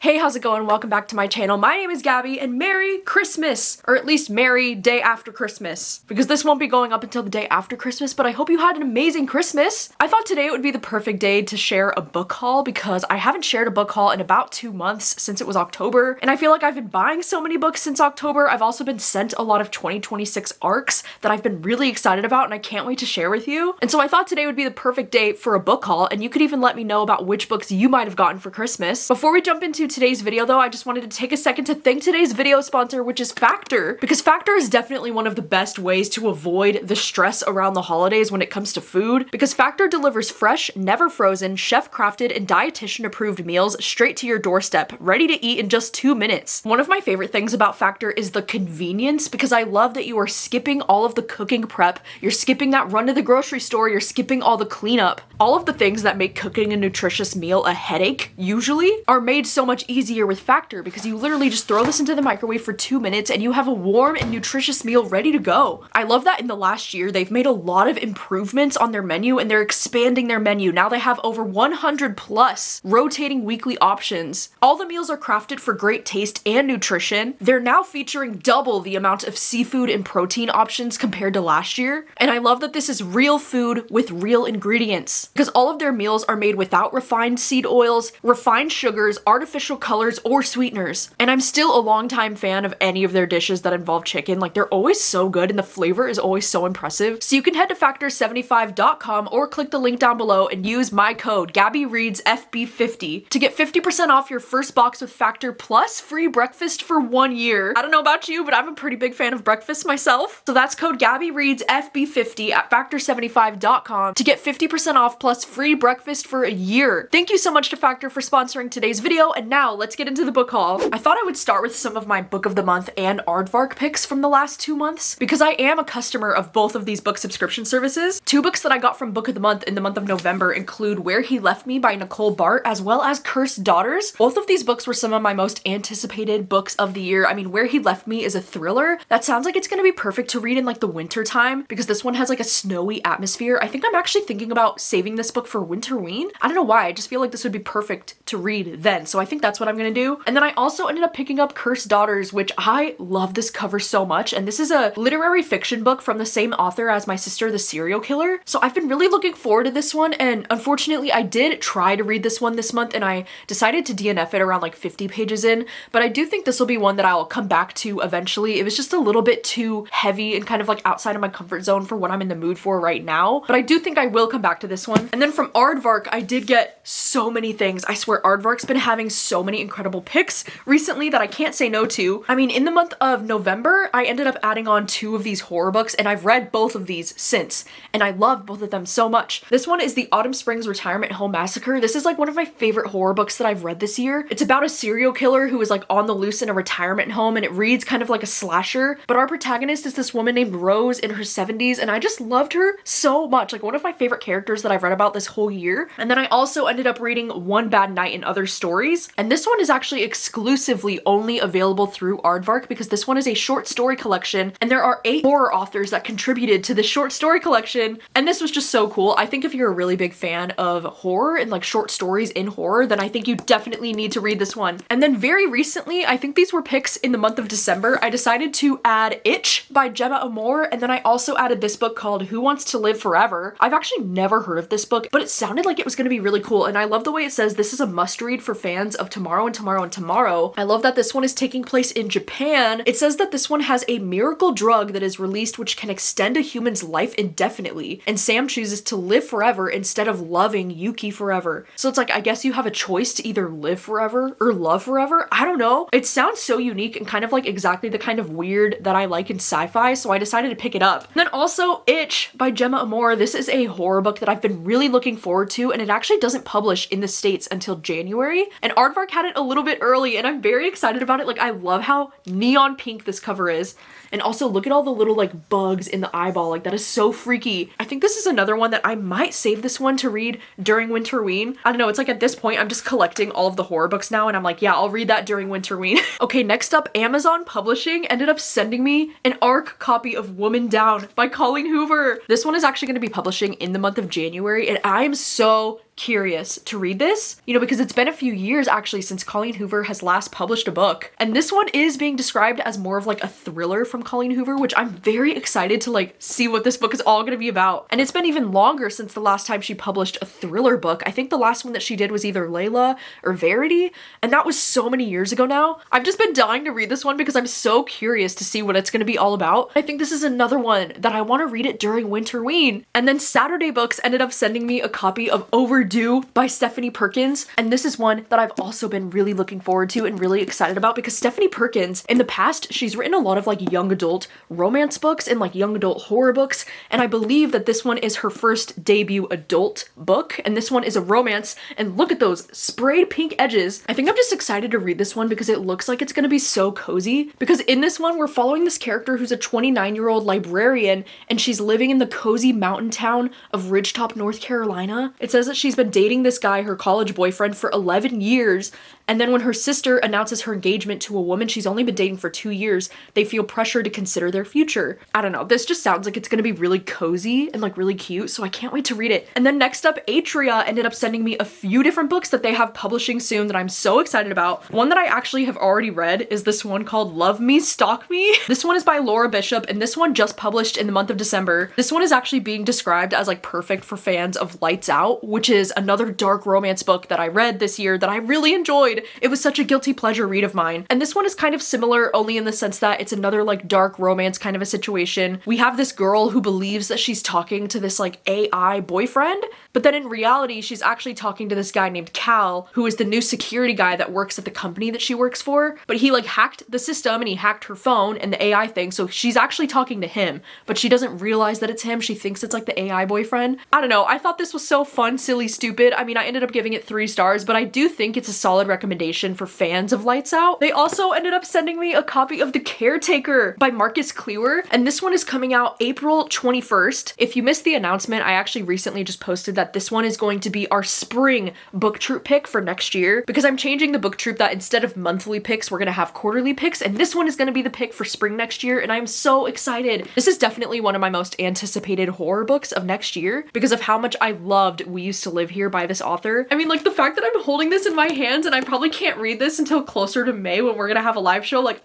Hey, how's it going? Welcome back to my channel. My name is Gabby and Merry Christmas! Or at least Merry Day After Christmas. Because this won't be going up until the day after Christmas, but I hope you had an amazing Christmas. I thought today would be the perfect day to share a book haul because I haven't shared a book haul in about 2 months since it was October, and I feel like I've been buying so many books since October. I've also been sent a lot of 2026 ARCs that I've been really excited about and I can't wait to share with you. And so I thought today would be the perfect day for a book haul, and you could even let me know about which books you might have gotten for Christmas. Before we jump into today's video though, I just wanted to take a second to thank today's video sponsor, which is Factor, because Factor is definitely one of the best ways to avoid the stress around the holidays when it comes to food, because Factor delivers fresh, never frozen, chef-crafted, and dietitian-approved meals straight to your doorstep, ready to eat in just 2 minutes. One of my favorite things about Factor is the convenience, because I love that you are skipping all of the cooking prep, you're skipping that run to the grocery store, you're skipping all the cleanup. All of the things that make cooking a nutritious meal a headache, usually, are made so much easier with Factor, because you literally just throw this into the microwave for 2 minutes and you have a warm and nutritious meal ready to go. I love that in the last year they've made a lot of improvements on their menu and they're expanding their menu. Now they have over 100 plus rotating weekly options. All the meals are crafted for great taste and nutrition. They're now featuring double the amount of seafood and protein options compared to last year. And I love that this is real food with real ingredients, because all of their meals are made without refined seed oils, refined sugars, artificial colors, or sweeteners. And I'm still a longtime fan of any of their dishes that involve chicken. Like, they're always so good and the flavor is always so impressive. So you can head to factor75.com or click the link down below and use my code gabbyreadsfb50 to get 50% off your first box with Factor plus free breakfast for 1 year. I don't know about you, but I'm a pretty big fan of breakfast myself. So that's code gabbyreadsfb50 at factor75.com to get 50% off plus free breakfast for a year. Thank you so much to Factor for sponsoring today's video, and now let's get into the book haul. I thought I would start with some of my book of the month and Aardvark picks from the last 2 months, because I am a customer of both of these book subscription services. 2 books that I got from book of the month in the month of November include Where He Left Me by Nicole Bart, as well as Cursed Daughters. Both of these books were some of my most anticipated books of the year. I mean, Where He Left Me is a thriller that sounds like it's gonna be perfect to read in like the winter time, because this one has like a snowy atmosphere. I think I'm actually thinking about saving this book for Winterween. I don't know why, I just feel like this would be perfect to read then, so I think that's what I'm gonna do. And then I also ended up picking up Cursed Daughters, which I love this cover so much, and this is a literary fiction book from the same author as My Sister the Serial Killer. So I've been really looking forward to this one, and unfortunately I did try to read this one this month and I decided to DNF it around like 50 pages in, but I do think this will be one that I'll come back to eventually. It was just a little bit too heavy and kind of like outside of my comfort zone for what I'm in the mood for right now, but I do think I will come back to this one. And then from Aardvark, I did get so many things. I swear Aardvark's been having so many incredible picks recently that I can't say no to. I mean, in the month of November, I ended up adding on 2 of these horror books, and I've read both of these since, and I love both of them so much. This one is the Autumn Springs Retirement Home Massacre. This is like one of my favorite horror books that I've read this year. It's about a serial killer who is like on the loose in a retirement home, and it reads kind of like a slasher, but our protagonist is this woman named Rose in her 70s, and I just loved her so much. Like, one of my favorite characters that I've read about this whole year. And then I also ended up reading One Bad Night in Other Stories, and this one is actually exclusively only available through Aardvark, because this one is a short story collection and there are 8 horror authors that contributed to the short story collection, and this was just so cool. I think if you're a really big fan of horror and like short stories in horror, then I think you definitely need to read this one. And then very recently, I think these were picks in the month of December, I decided to add Itch by Gemma Amor, and then I also added this book called Who Wants to Live Forever. I've actually never heard of this book, but it sounded like it was going to be really cool, and I love the way it says this is a must read for fans of Tomorrow and Tomorrow and Tomorrow. I love that this one is taking place in Japan. It says that this one has a miracle drug that is released which can extend a human's life indefinitely, and Sam chooses to live forever instead of loving Yuki forever. So it's like, I guess you have a choice to either live forever or love forever. I don't know. It sounds so unique and kind of like exactly the kind of weird that I like in sci-fi, so I decided to pick it up. And then also Itch by Gemma Amor. This is a horror book that I've been really looking forward to, and it actually doesn't publish in the States until January, and Aardvark had it a little bit early, and I'm very excited about it. Like, I love how neon pink this cover is, and also look at all the little like bugs in the eyeball. Like, that is so freaky. I think this is another one that I might save this one to read during Winterween. I don't know, it's like at this point I'm just collecting all of the horror books now, and I'm like, yeah, I'll read that during Winterween. Okay, next up, Amazon Publishing ended up sending me an ARC copy of Woman Down by Colleen Hoover. This one is actually going to be publishing in the month of January, and I am so curious to read this, you know, because it's been a few years actually since Colleen Hoover has last published a book. And this one is being described as more of like a thriller from Colleen Hoover, which I'm very excited to like see what this book is all gonna be about. And it's been even longer since the last time she published a thriller book. I think the last one that she did was either Layla or Verity, and that was so many years ago now. I've just been dying to read this one because I'm so curious to see what it's gonna be all about. I think this is another one that I want to read it during Winterween. And then Saturday Books ended up sending me a copy of Overdue by Stephanie Perkins, and this is one that I've also been really looking forward to and really excited about because Stephanie Perkins, in the past, she's written a lot of like young adult romance books and like young adult horror books, and I believe that this one is her first debut adult book, and this one is a romance, and look at those sprayed pink edges. I think I'm just excited to read this one because it looks like it's gonna be so cozy, because in this one we're following this character who's a 29-year-old librarian, and she's living in the cozy mountain town of Ridgetop, North Carolina. It says that she's been dating this guy, her college boyfriend, for 11 years, and then when her sister announces her engagement to a woman she's only been dating for 2 years, they feel pressure to consider their future. I don't know, this just sounds like it's gonna be really cozy and like really cute, so I can't wait to read it. And then next up, Atria ended up sending me a few different books that they have publishing soon that I'm so excited about. One that I actually have already read is this one called Love Me, Stalk Me. This one is by Laura Bishop, and this one just published in the month of December. This one is actually being described as like perfect for fans of Lights Out, which is another dark romance book that I read this year that I really enjoyed. It was such a guilty pleasure read of mine. And this one is kind of similar, only in the sense that it's another like dark romance kind of a situation. We have this girl who believes that she's talking to this like AI boyfriend, but then in reality, she's actually talking to this guy named Cal, who is the new security guy that works at the company that she works for. But he like hacked the system and he hacked her phone and the AI thing, so she's actually talking to him, but she doesn't realize that it's him. She thinks it's like the AI boyfriend. I don't know, I thought this was so fun, silly, stupid. I mean, I ended up giving it 3 stars, but I do think it's a solid recommendation for fans of Lights Out. They also ended up sending me a copy of The Caretaker by Marcus Klewer, and this one is coming out April 21st. If you missed the announcement, I actually recently just posted that this one is going to be our spring book troop pick for next year, because I'm changing the book troop that instead of monthly picks, we're gonna have quarterly picks, and this one is gonna be the pick for spring next year, and I'm so excited. This is definitely one of my most anticipated horror books of next year because of how much I loved We Used to Live Here by this author. I mean, like the fact that I'm holding this in my hands and I probably can't read this until closer to May when we're gonna have a live show, like,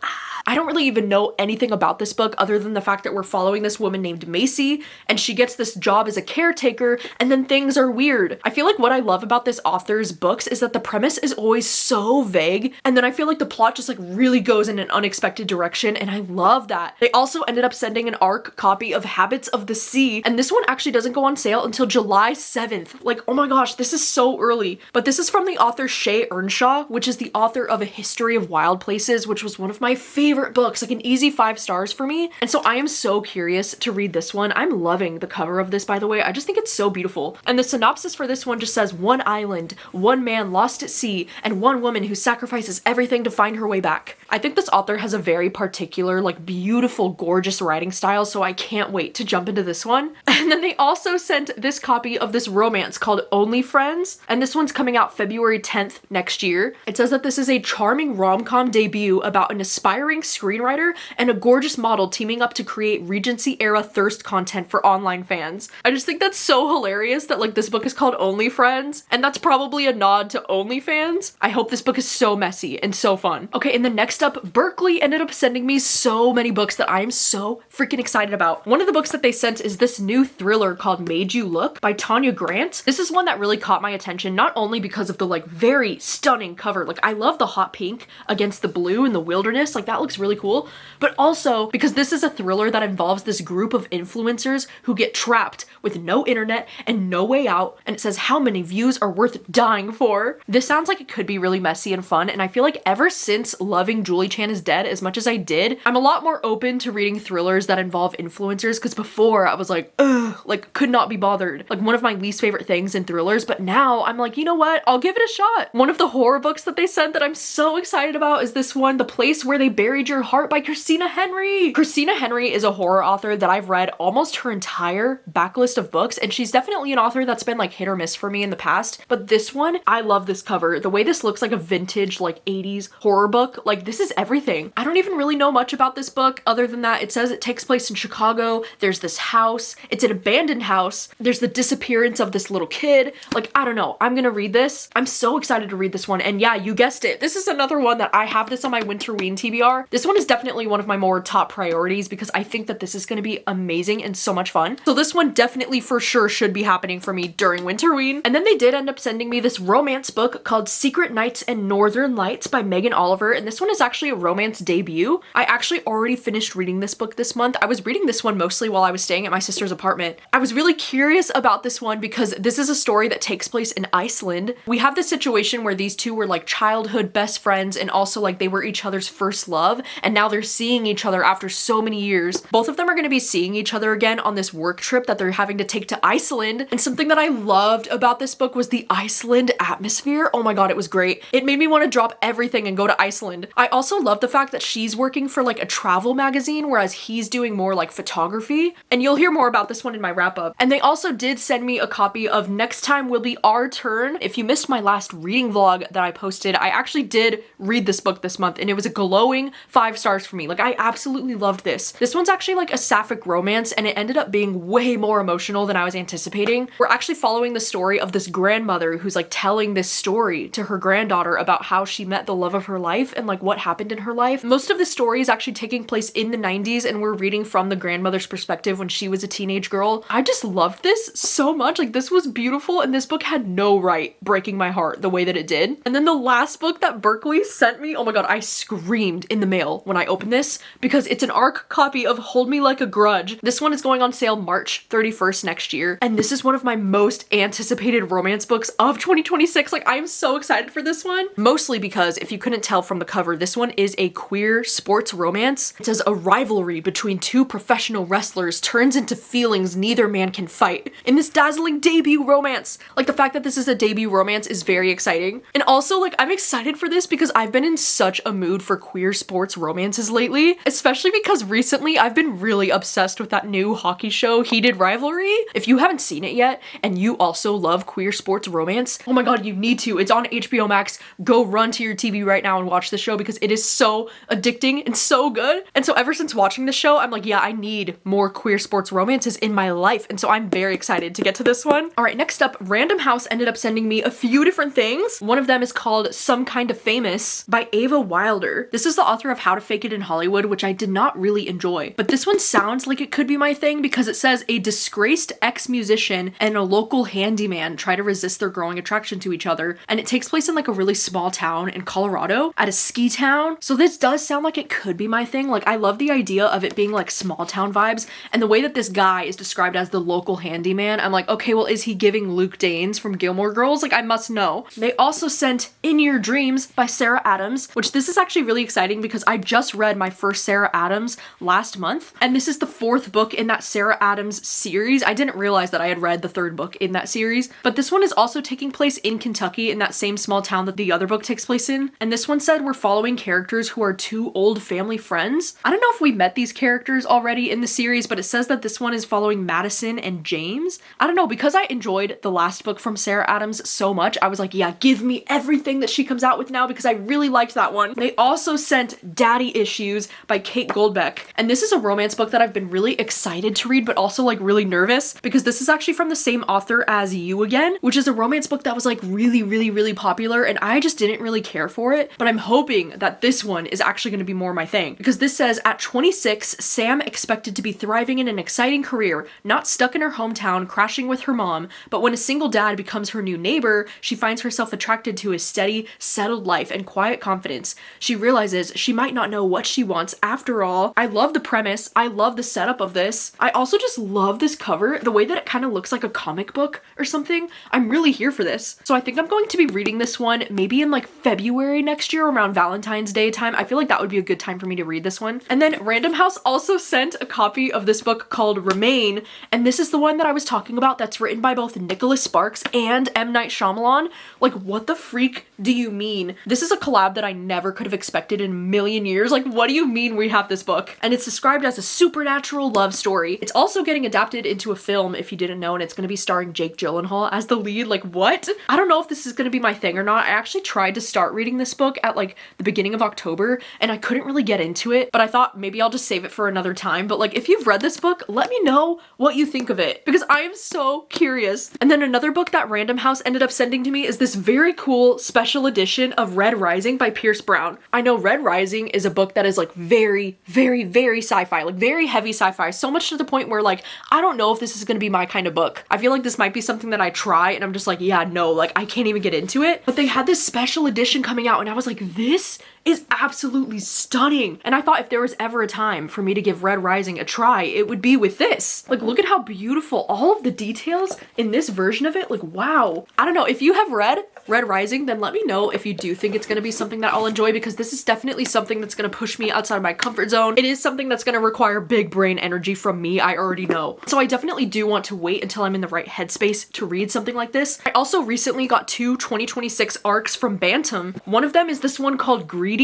I don't really even know anything about this book other than the fact that we're following this woman named Macy, and she gets this job as a caretaker, and then things are weird. I feel like what I love about this author's books is that the premise is always so vague, and then I feel like the plot just like really goes in an unexpected direction, and I love that. They also ended up sending an ARC copy of Habits of the Sea, and this one actually doesn't go on sale until July 7th. Like, oh my gosh, this is so early. But this is from the author Shay Earnshaw, which is the author of A History of Wild Places, which was one of my favorite books, like an easy 5 stars for me. And so I am so curious to read this one. I'm loving the cover of this, by the way. I just think it's so beautiful. And the synopsis for this one just says, one island, one man lost at sea, and one woman who sacrifices everything to find her way back. I think this author has a very particular, like beautiful, gorgeous writing style, so I can't wait to jump into this one. And then they also sent this copy of this romance called Only Friends, and this one's coming out February 10th next year. It says that this is a charming rom-com debut about an aspiring screenwriter and a gorgeous model teaming up to create Regency-era thirst content for online fans. I just think that's so hilarious that like this book is called Only Friends, and that's probably a nod to OnlyFans. I hope this book is so messy and so fun. Okay, and then next up, Berkley ended up sending me so many books that I am so freaking excited about. One of the books that they sent is this new thriller called Made You Look by Tanya Grant. This is one that really caught my attention, not only because of the like very stunning cover, like I love the hot pink against the blue in the wilderness, like that looks really cool, but also because this is a thriller that involves this group of influencers who get trapped with no internet and no way out, and it says how many views are worth dying for. This sounds like it could be really messy and fun, and I feel like ever since loving Julie Chan is Dead as much as I did, I'm a lot more open to reading thrillers that involve influencers, because before I was like, ugh, like could not be bothered. Like one of my least favorite things in thrillers, but now I'm like, you know what? I'll give it a shot. One of the horror books that they sent that I'm so excited about is this one, The Place Where They Buried Read Your Heart by Christina Henry. Christina Henry is a horror author that I've read almost her entire backlist of books, and she's definitely an author that's been like hit or miss for me in the past, but this one, I love this cover. The way this looks like a vintage like 80s horror book, like this is everything. I don't even really know much about this book other than that it says it takes place in Chicago. There's this house. It's an abandoned house. There's the disappearance of this little kid. Like, I don't know. I'm gonna read this. I'm so excited to read this one. And yeah, you guessed it. This is another one that I have this on my Winterween TBR. This one is definitely one of my more top priorities because I think that this is gonna be amazing and so much fun. So this one definitely for sure should be happening for me during Winterween. And then they did end up sending me this romance book called Secret Nights and Northern Lights by Megan Oliver. And this one is actually a romance debut. I actually already finished reading this book this month. I was reading this one mostly while I was staying at my sister's apartment. I was really curious about this one because this is a story that takes place in Iceland. We have this situation where these two were like childhood best friends and also like they were each other's first love, and now they're seeing each other after so many years. Both of them are going to be seeing each other again on this work trip that they're having to take to Iceland. And something that I loved about this book was the Iceland atmosphere. Oh my god, it was great. It made me want to drop everything and go to Iceland. I also love the fact that she's working for like a travel magazine, whereas he's doing more like photography. And you'll hear more about this one in my wrap up. And they also did send me a copy of Next Time Will Be Our Turn. If you missed my last reading vlog that I posted, I actually did read this book this month and it was a glowing 5 stars for me. Like, I absolutely loved this. This one's actually like a sapphic romance and it ended up being way more emotional than I was anticipating. We're actually following the story of this grandmother who's like telling this story to her granddaughter about how she met the love of her life and like what happened in her life. Most of the story is actually taking place in the 90s and we're reading from the grandmother's perspective when she was a teenage girl. I just loved this so much. Like, this was beautiful and this book had no right breaking my heart the way that it did. And then the last book that Berkley sent me, oh my god, I screamed in the mail when I opened this because it's an ARC copy of Hold Me Like a Grudge. This one is going on sale March 31st next year, and this is one of my most anticipated romance books of 2026. Like, I am so excited for this one. Mostly because, if you couldn't tell from the cover, this one is a queer sports romance. It says a rivalry between two professional wrestlers turns into feelings neither man can fight in this dazzling debut romance. Like, the fact that this is a debut romance is very exciting. And also, like, I'm excited for this because I've been in such a mood for queer sports romances lately, especially because recently I've been really obsessed with that new hockey show, Heated Rivalry. If you haven't seen it yet and you also love queer sports romance, oh my god, you need to. It's on HBO Max. Go run to your TV right now and watch the show because it is so addicting and so good. And so ever since watching the show, I'm like, yeah, I need more queer sports romances in my life. And so I'm very excited to get to this one. All right, next up, Random House ended up sending me a few different things. One of them is called Some Kind of Famous by Ava Wilder. This is the author of How to Fake It in Hollywood, which I did not really enjoy. But this one sounds like it could be my thing because it says a disgraced ex-musician and a local handyman try to resist their growing attraction to each other. And it takes place in like a really small town in Colorado at a ski town. So this does sound like it could be my thing. Like, I love the idea of it being like small town vibes, and the way that this guy is described as the local handyman, I'm like, okay, well, is he giving Luke Danes from Gilmore Girls? Like, I must know. They also sent In Your Dreams by Sarah Adams, which this is actually really exciting because I just read my first Sarah Adams last month, and this is the 4th book in that Sarah Adams series. I didn't realize that I had read the 3rd book in that series, but this one is also taking place in Kentucky, in that same small town that the other book takes place in. And this one said we're following characters who are 2 old family friends. I don't know if we met these characters already in the series, but it says that this one is following Madison and James. I don't know, because I enjoyed the last book from Sarah Adams so much, I was like, yeah, give me everything that she comes out with now because I really liked that one. They also sent Daddy Issues by Kate Goldbeck. And this is a romance book that I've been really excited to read, but also like really nervous because this is actually from the same author as You Again, which is a romance book that was like really popular and I just didn't really care for it. But I'm hoping that this one is actually going to be more my thing because this says at 26, Sam expected to be thriving in an exciting career, not stuck in her hometown crashing with her mom, but when a single dad becomes her new neighbor, she finds herself attracted to his steady, settled life and quiet confidence. She realizes she might not know what she wants after all. I love the premise. I love the setup of this. I also just love this cover, the way that it kind of looks like a comic book or something. I'm really here for this. So I think I'm going to be reading this one maybe in like February next year around Valentine's Day time. I feel like that would be a good time for me to read this one. And then Random House also sent a copy of this book called Remain, and this is the one that I was talking about that's written by both Nicholas Sparks and M. Night Shyamalan. Like, what the freak do you mean? This is a collab that I never could have expected in a million years? Like, what do you mean we have this book? And it's described as a supernatural love story. It's also getting adapted into a film, if you didn't know, and it's gonna be starring Jake Gyllenhaal as the lead. Like, what? I don't know if this is gonna be my thing or not. I actually tried to start reading this book at like the beginning of October, and I couldn't really get into it, but I thought maybe I'll just save it for another time. But like, if you've read this book, let me know what you think of it, because I am so curious. And then another book that Random House ended up sending to me is this very cool special edition of Red Rising by Pierce Brown. I know Red Rising is a book that is like very, very, very sci-fi, like very heavy sci-fi, so much to the point where like, I don't know if this is gonna be my kind of book. I feel like this might be something that I try and I'm just like, yeah, no, like I can't even get into it. But they had this special edition coming out and I was like, this is absolutely stunning. And I thought if there was ever a time for me to give Red Rising a try, it would be with this. Like, look at how beautiful all of the details in this version of it. Like, wow. I don't know, if you have read Red Rising, then let me know if you do think it's gonna be something that I'll enjoy, because this is definitely something that's gonna push me outside of my comfort zone. It is something that's gonna require big brain energy from me, I already know. So I definitely do want to wait until I'm in the right headspace to read something like this. I also recently got 2 2026 arcs from Bantam. One of them is this one called Greedy,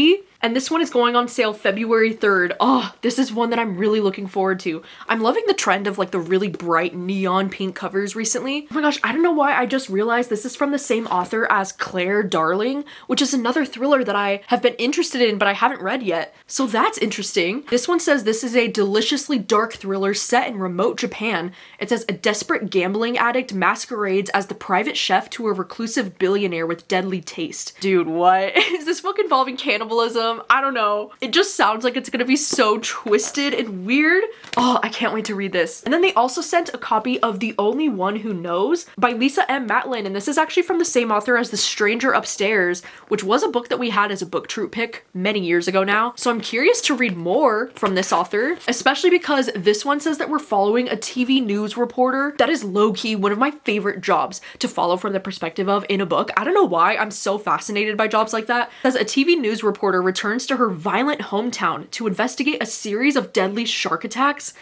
and this one is going on sale February 3rd. Oh, this is one that I'm really looking forward to. I'm loving the trend of like the really bright neon pink covers recently. Oh my gosh, I don't know why I just realized this is from the same author as Claire Darling, which is another thriller that I have been interested in but I haven't read yet. So that's interesting. This one says this is a deliciously dark thriller set in remote Japan. It says a desperate gambling addict masquerades as the private chef to a reclusive billionaire with deadly taste. Dude, what? Is this book involving cannibalism? I don't know. It just sounds like it's gonna be so twisted and weird. Oh, I can't wait to read this. And then they also sent a copy of The Only One Who Knows by Lisa M. Matlin, and this is actually from the same author as The Stranger Upstairs, which was a book that we had as a book troop pick many years ago now. So I'm curious to read more from this author, especially because this one says that we're following a TV news reporter. That is low-key one of my favorite jobs to follow from the perspective of in a book. I don't know why, I'm so fascinated by jobs like that. It says a TV news reporter returns to her violent hometown to investigate a series of deadly shark attacks.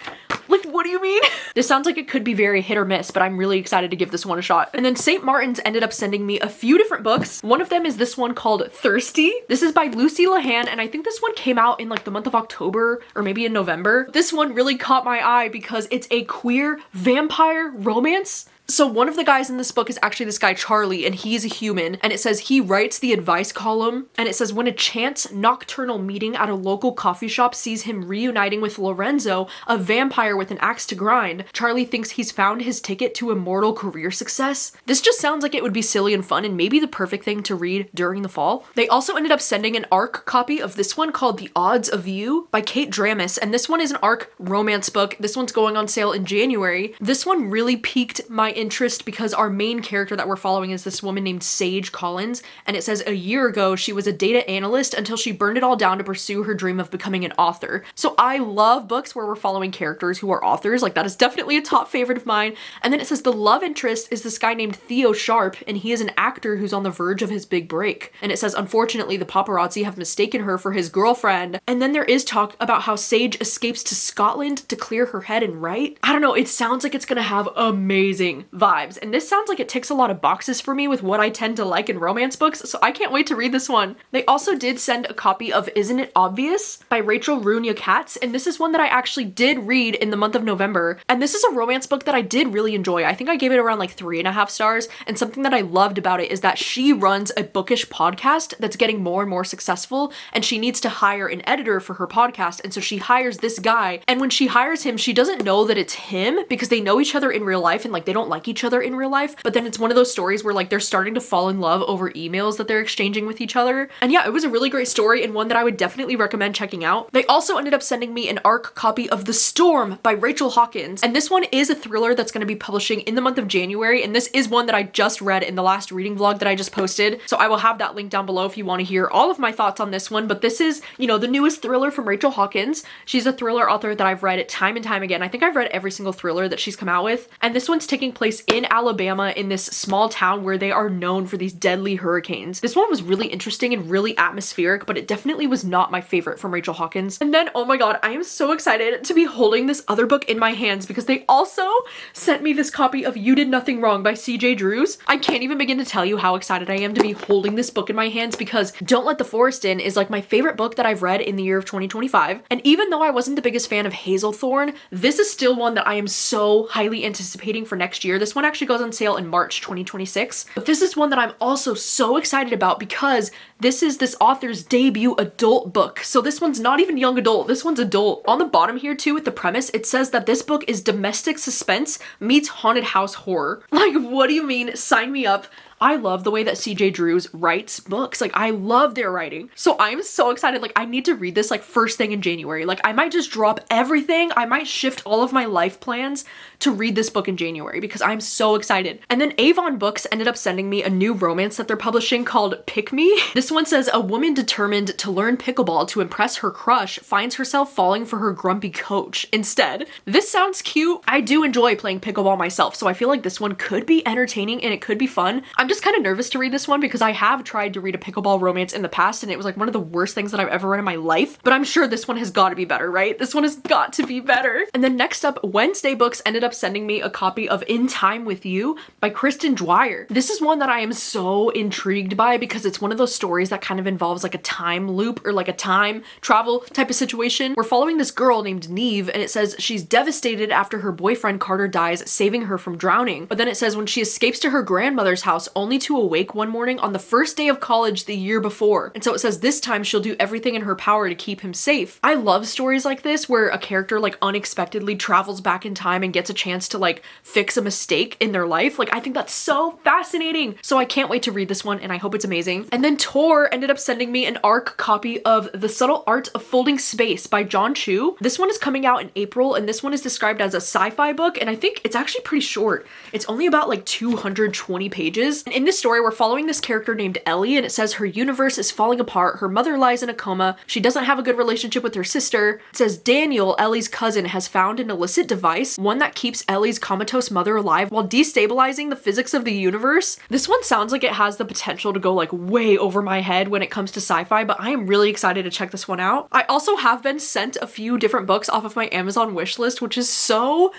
Like, what do you mean? This sounds like it could be very hit or miss, but I'm really excited to give this one a shot. And then St. Martin's ended up sending me a few different books. One of them is this one called Thirsty. This is by Lucy Lahan, and I think this one came out in like the month of October or maybe in November. This one really caught my eye because it's a queer vampire romance. So one of the guys in this book is actually this guy Charlie, and he's a human, and it says he writes the advice column, and it says when a chance nocturnal meeting at a local coffee shop sees him reuniting with Lorenzo, a vampire with an axe to grind, Charlie thinks he's found his ticket to immortal career success. This just sounds like it would be silly and fun and maybe the perfect thing to read during the fall. They also ended up sending an ARC copy of this one called The Odds of You by Kate Dramis, and this one is an ARC romance book. This one's going on sale in January. This one really piqued my interest because our main character that we're following is this woman named Sage Collins, and it says a year ago she was a data analyst until she burned it all down to pursue her dream of becoming an author. So I love books where we're following characters who are authors. Like, that is definitely a top favorite of mine. And then it says the love interest is this guy named Theo Sharp, and he is an actor who's on the verge of his big break. And it says unfortunately the paparazzi have mistaken her for his girlfriend. And then there is talk about how Sage escapes to Scotland to clear her head and write. I don't know, it sounds like it's gonna have amazing vibes, and this sounds like it ticks a lot of boxes for me with what I tend to like in romance books, so I can't wait to read this one. They also did send a copy of Isn't It Obvious by Rachel Runia Katz, and this is one that I actually did read in the month of November, and this is a romance book that I did really enjoy. I think I gave it around like 3.5 stars, and something that I loved about it is that she runs a bookish podcast that's getting more and more successful, and she needs to hire an editor for her podcast, and so she hires this guy, and when she hires him, she doesn't know that it's him because they know each other in real life and like they don't like each other in real life, but then it's one of those stories where like they're starting to fall in love over emails that they're exchanging with each other. And yeah, it was a really great story and one that I would definitely recommend checking out. They also ended up sending me an ARC copy of The Storm by Rachel Hawkins, and this one is a thriller that's going to be publishing in the month of January, and this is one that I just read in the last reading vlog that I just posted, so I will have that link down below if you want to hear all of my thoughts on this one. But this is, you know, the newest thriller from Rachel Hawkins. She's a thriller author that I've read time and time again. I think I've read every single thriller that she's come out with, and this one's taking place in Alabama in this small town where they are known for these deadly hurricanes. This one was really interesting and really atmospheric, but it definitely was not my favorite from Rachel Hawkins. And then, oh my god, I am so excited to be holding this other book in my hands because they also sent me this copy of You Did Nothing Wrong by CJ Drews. I can't even begin to tell you how excited I am to be holding this book in my hands because Don't Let the Forest In is like my favorite book that I've read in the year of 2025. And even though I wasn't the biggest fan of Hazelthorne, this is still one that I am so highly anticipating for next year. This one actually goes on sale in March 2026. But this is one that I'm also so excited about because this is this author's debut adult book. So this one's not even young adult, this one's adult. On the bottom here too with the premise, it says that this book is domestic suspense meets haunted house horror. Like, what do you mean? Sign me up. I love the way that CJ Drews writes books. Like, I love their writing. So I'm so excited. Like, I need to read this like first thing in January. Like, I might just drop everything. I might shift all of my life plans to read this book in January because I'm so excited. And then Avon Books ended up sending me a new romance that they're publishing called Pick Me. This one says a woman determined to learn pickleball to impress her crush finds herself falling for her grumpy coach instead. This sounds cute. I do enjoy playing pickleball myself, so I feel like this one could be entertaining and it could be fun. I'm just kind of nervous to read this one because I have tried to read a pickleball romance in the past and it was like one of the worst things that I've ever read in my life, but I'm sure this one has got to be better, right? This one has got to be better. And then next up, Wednesday Books ended up sending me a copy of In Time With You by Kristen Dwyer. This is one that I am so intrigued by because it's one of those stories that kind of involves like a time loop or like a time travel type of situation. We're following this girl named Neve and it says she's devastated after her boyfriend Carter dies, saving her from drowning. But then it says when she escapes to her grandmother's house only to awake one morning on the first day of college the year before. And so it says this time she'll do everything in her power to keep him safe. I love stories like this where a character like unexpectedly travels back in time and gets a chance to like fix a mistake in their life. Like, I think that's so fascinating. So I can't wait to read this one and I hope it's amazing. And then Tor ended up sending me an ARC copy of The Subtle Art of Folding Space by John Chu. This one is coming out in April and this one is described as a sci-fi book and I think it's actually pretty short. It's only about like 220 pages. And in this story, we're following this character named Ellie and it says her universe is falling apart. Her mother lies in a coma. She doesn't have a good relationship with her sister. It says Daniel, Ellie's cousin, has found an illicit device, one that keeps Ellie's comatose mother alive while destabilizing the physics of the universe. This one sounds like it has the potential to go like way over my head when it comes to sci-fi, but I am really excited to check this one out. I also have been sent a few different books off of my Amazon wishlist, which is so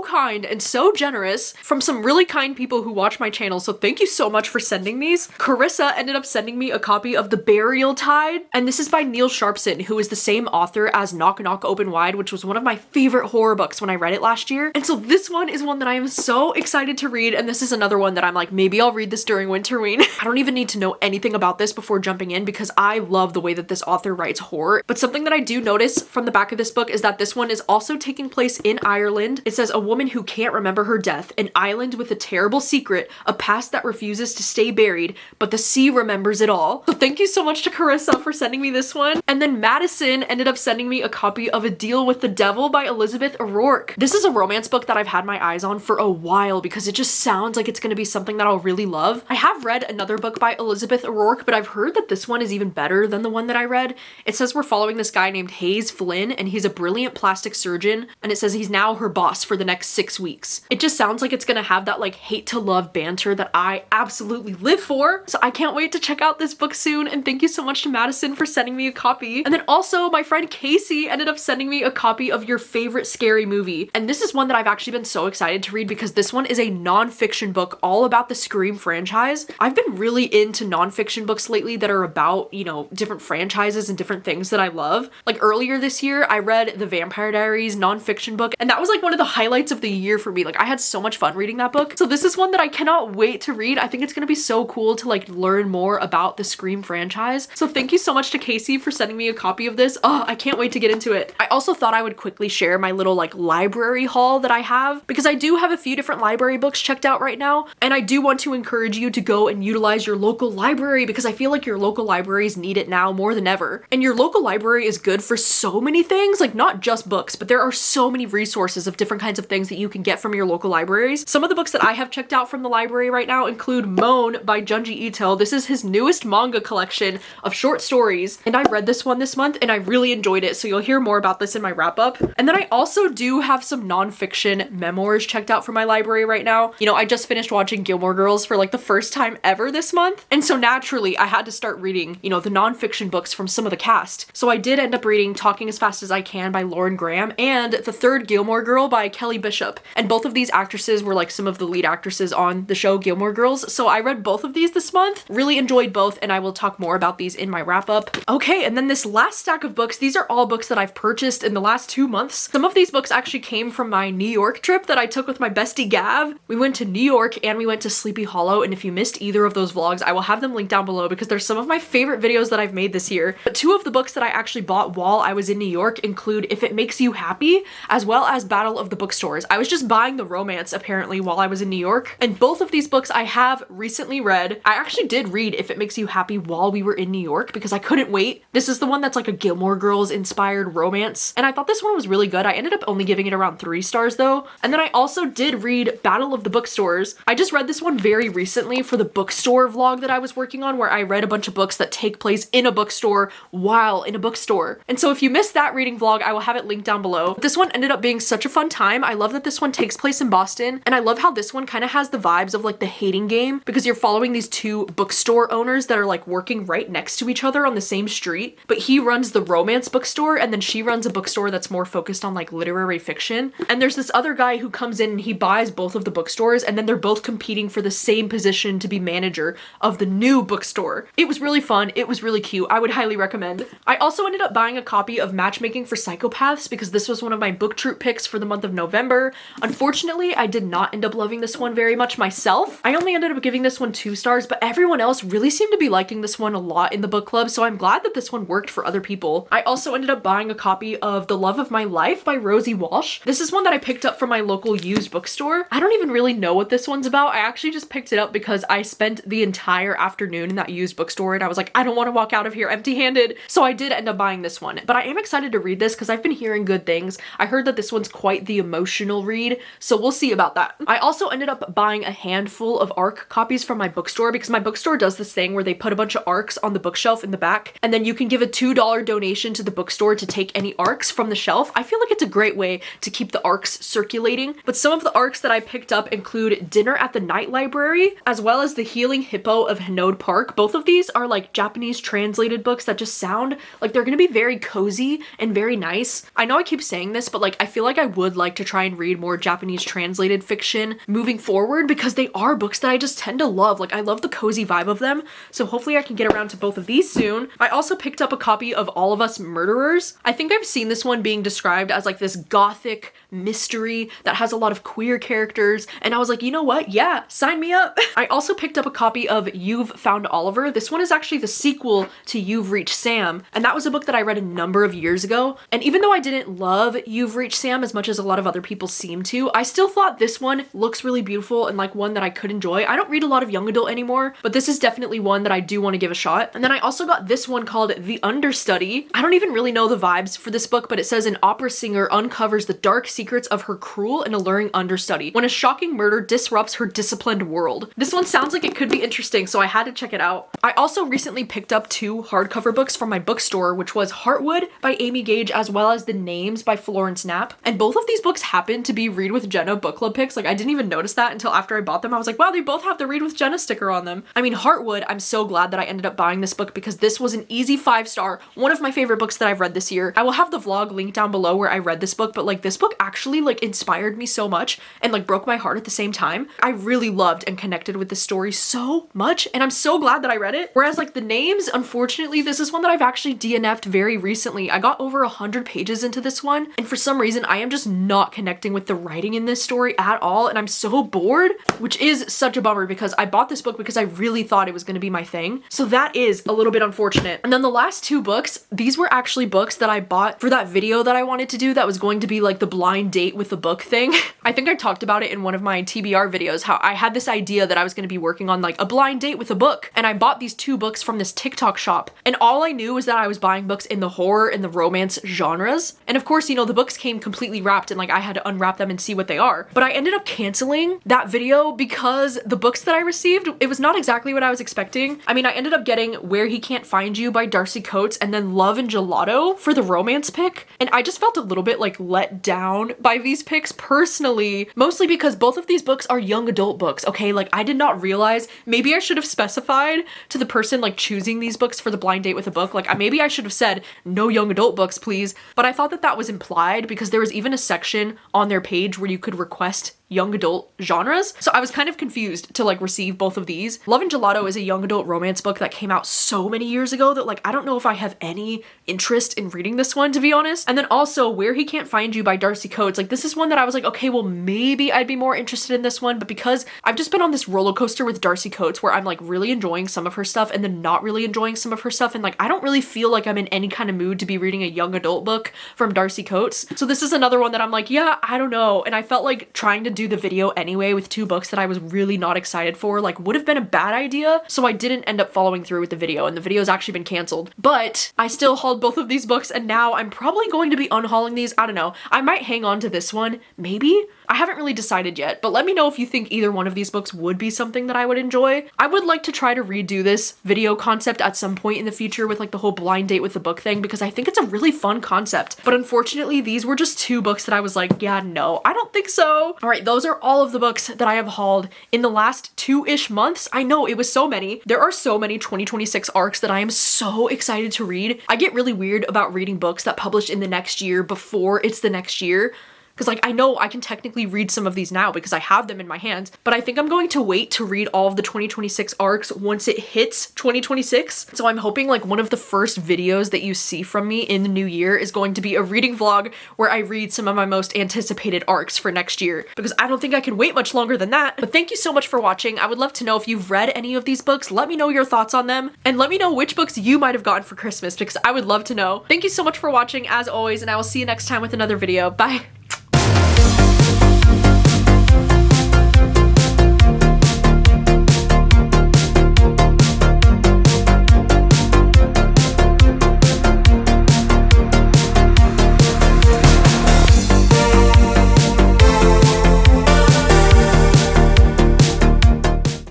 kind and so generous from some really kind people who watch my channel. So thank you so much for sending these. Carissa ended up sending me a copy of The Burial Tide, and this is by Neil Sharpson, who is the same author as Knock Knock Open Wide, which was one of my favorite horror books when I read it last year. And so this one is one that I am so excited to read, and this is another one that I'm like, maybe I'll read this during Winterween. I don't even need to know anything about this before jumping in because I love the way that this author writes horror. But something that I do notice from the back of this book is that this one is also taking place in Ireland. It says a woman who can't remember her death, an island with a terrible secret, a past that refuses to stay buried, but the sea remembers it all. So thank you so much to Carissa for sending me this one. And then Madison ended up sending me a copy of A Deal with the Devil by Elizabeth O'Rourke. This is a romance book that I've had my eyes on for a while because it just sounds like it's going to be something that I'll really love. I have read another book by Elizabeth O'Rourke, but I've heard that this one is even better than the one that I read. It says we're following this guy named Hayes Flynn and he's a brilliant plastic surgeon, and it says he's now her boss for the next 6 weeks. It just sounds like it's gonna have that like hate to love banter that I absolutely live for. So I can't wait to check out this book soon, and thank you so much to Madison for sending me a copy. And then also my friend Casey ended up sending me a copy of Your Favorite Scary Movie. And this is one that I've actually been so excited to read because this one is a nonfiction book all about the Scream franchise. I've been really into nonfiction books lately that are about, you know, different franchises and different things that I love. Like earlier this year, I read the Vampire Diaries nonfiction book, and that was like one of the highlights of the year for me. Like, I had so much fun reading that book. So this is one that I cannot wait to read. I think it's gonna be so cool to like learn more about the Scream franchise. So thank you so much to Casey for sending me a copy of this. Oh, I can't wait to get into it. I also thought I would quickly share my little like library haul that I have because I do have a few different library books checked out right now, and I do want to encourage you to go and utilize your local library because I feel like your local libraries need it now more than ever. And your local library is good for so many things, like not just books, but there are so many resources of different kinds of things that you can get from your local libraries. Some of the books that I have checked out from the library right now include Moan by Junji Ito. This is his newest manga collection of short stories, and I read this one this month and I really enjoyed it, so you'll hear more about this in my wrap up. And then I also do have some nonfiction memoirs checked out from my library right now. You know, I just finished watching Gilmore Girls for like the first time ever this month, and so naturally I had to start reading, you know, the nonfiction books from some of the cast. So I did end up reading Talking as Fast as I Can by Lauren Graham and The Third Gilmore Girl by Kelly Bishop. And both of these actresses were like some of the lead actresses on the show Gilmore Girls. So I read both of these this month, really enjoyed both, and I will talk more about these in my wrap up. Okay, and then this last stack of books, these are all books that I've purchased in the last 2 months. Some of these books actually came from my New York trip that I took with my bestie Gav. We went to New York and we went to Sleepy Hollow, and if you missed either of those vlogs, I will have them linked down below because they're some of my favorite videos that I've made this year. But 2 of the books that I actually bought while I was in New York include If It Makes You Happy, as well as Battle of the Bookstores. I was just buying the romance apparently while I was in New York, and both of these books I have recently read. I actually did read If It Makes You Happy while we were in New York because I couldn't wait. This is the one that's like a Gilmore Girls inspired romance, and I thought this one was really good. I ended up only giving it around 3 stars though. And then I also did read Battle of the Bookstores. I just read this one very recently for the bookstore vlog that I was working on, where I read a bunch of books that take place in a bookstore while in a bookstore. And so if you missed that reading vlog, I will have it linked down below. This one ended up being such a fun time. I love that this one takes place in Boston, and I love how this one kind of has the vibes of like The Hating Game, because you're following these 2 bookstore owners that are like working right next to each other on the same street, but he runs the romance bookstore and then she runs a bookstore that's more focused on like literary fiction. And there's this other guy who comes in and he buys both of the bookstores, and then they're both competing for the same position to be manager of the new bookstore. It was really fun. It was really cute. I would highly recommend. I also ended up buying a copy of Matchmaking for Psychopaths because this was one of my book troop picks for the month of November. Unfortunately, I did not end up loving this one very much myself. I only ended up giving this one 2 stars, but everyone else really seemed to be liking this one a lot in the book club, so I'm glad that this one worked for other people. I also ended up buying a copy of The Love of My Life by Rosie Walsh. This is one that I picked up from my local used bookstore. I don't even really know what this one's about. I actually just picked it up because I spent the entire afternoon in that used bookstore and I was like, I don't want to walk out of here empty-handed. So I did end up buying this one, but I am excited to read this because I've been hearing good things. I heard that this one's quite the emotional read, so we'll see about that. I also ended up buying a handful of ARC copies from my bookstore because my bookstore does this thing where they put a bunch of ARCs on the bookshelf in the back, and then you can give a $2 donation to the bookstore to take any ARCs from the shelf. I feel like it's a great way to keep the ARCs circulating, but some of the ARCs that I picked up include Dinner at the Night Library, as well as The Healing Hippo of Hinode Park. Both of these are like Japanese translated books that just sound like they're gonna be very cozy and very nice. I know I keep saying this, but like I feel like I would like to try and read more Japanese translated fiction moving forward because they are books that I just tend to love. Like I love the cozy vibe of them, so hopefully I can get around to both of these soon. I also picked up a copy of All of Us Murderers. I think I've seen this one being described as like this gothic mystery that has a lot of queer characters, and I was like, you know what? Yeah, sign me up. I also picked up a copy of You've Found Oliver. This one is actually the sequel to You've Reached Sam, and that was a book that I read a number of years ago, and even though I didn't love You've Reached Sam as much as a lot of other people seem to, I still thought this one looks really beautiful and like one that I could enjoy. I don't read a lot of young adult anymore, but this is definitely one that I do want to give a shot. And then I also got this one called The Understudy. I don't even really know the vibes for this book, but it says an opera singer uncovers the dark secrets of her cruel and alluring understudy when a shocking murder disrupts her disciplined world. This one sounds like it could be interesting, so I had to check it out. I also recently picked up 2 hardcover books from my bookstore, which was Heartwood by Amy Gage as well as The Names by Florence Knapp. And both of these books happen to be Read with Jenna book club picks. Like I didn't even notice that until after I bought them. I was like, wow, they both have the Read with Jenna sticker on them. I mean, Heartwood, I'm so glad that I ended up buying this book because this was an easy 5-star, one of my favorite books that I've read this year. I will have the vlog linked down below where I read this book, but like this book actually like inspired me so much and like broke my heart at the same time. I really loved and connected with this story so much, and I'm so glad that I read it. Whereas like The Names, unfortunately, this is one that I've actually DNF'd very recently. I got over 100 pages into this one, and for some reason I am just not connecting with the writing in this story at all, and I'm so bored, which is such a bummer because I bought this book because I really thought it was going to be my thing. So that is a little bit unfortunate. And then the last 2 books, these were actually books that I bought for that video that I wanted to do that was going to be like the blind date with the book thing. I think I talked about it in one of my TBR videos, how I had this idea that I was going to be working on like a blind date with a book, and I bought these 2 books from this TikTok shop, and all I knew was that I was buying books in the horror and the romance genres. And of course, you know, the books came completely wrapped and like I had to unwrap them and see what they are. But I ended up canceling that video because the books that I received, it was not exactly what I was expecting. I mean, I ended up getting Where He Can't Find You by Darcy Coates and then Love and Gelato for the romance pick. And I just felt a little bit like let down by these picks personally, mostly because both of these books are young adult books, okay? Like I did not realize, maybe I should have specified to the person like choosing these books for the blind date with a book, like maybe I should have said no young adult books, please. But I thought that that was implied because there was even a section on their page where you could request young adult genres. So I was kind of confused to like receive both of these. Love and Gelato is a young adult romance book that came out so many years ago that like I don't know if I have any interest in reading this one, to be honest. And then also Where He Can't Find You by Darcy Coates. Like this is one that I was like, okay, well maybe I'd be more interested in this one, but because I've just been on this roller coaster with Darcy Coates where I'm like really enjoying some of her stuff and then not really enjoying some of her stuff, and like I don't really feel like I'm in any kind of mood to be reading a young adult book from Darcy Coates. So this is another one that I'm like, yeah, I don't know. And I felt like trying to do the video anyway with two books that I was really not excited for like would have been a bad idea. So I didn't end up following through with the video, and the video's actually been canceled. But I still hauled both of these books, and now I'm probably going to be unhauling these. I don't know. I might hang on to this one, maybe. I haven't really decided yet, but let me know if you think either one of these books would be something that I would enjoy. I would like to try to redo this video concept at some point in the future with like the whole blind date with the book thing, because I think it's a really fun concept. But unfortunately, these were just two books that I was like, yeah, no, I don't think so. All right, those are all of the books that I have hauled in the last 2-ish months. I know it was so many. There are so many 2026 arcs that I am so excited to read. I get really weird about reading books that published in the next year before it's the next year. Because like I know I can technically read some of these now because I have them in my hands, but I think I'm going to wait to read all of the 2026 arcs once it hits 2026. So I'm hoping like one of the first videos that you see from me in the new year is going to be a reading vlog where I read some of my most anticipated arcs for next year, because I don't think I can wait much longer than that. But thank you so much for watching. I would love to know if you've read any of these books. Let me know your thoughts on them, and let me know which books you might have gotten for Christmas, because I would love to know. Thank you so much for watching as always, and I will see you next time with another video. Bye.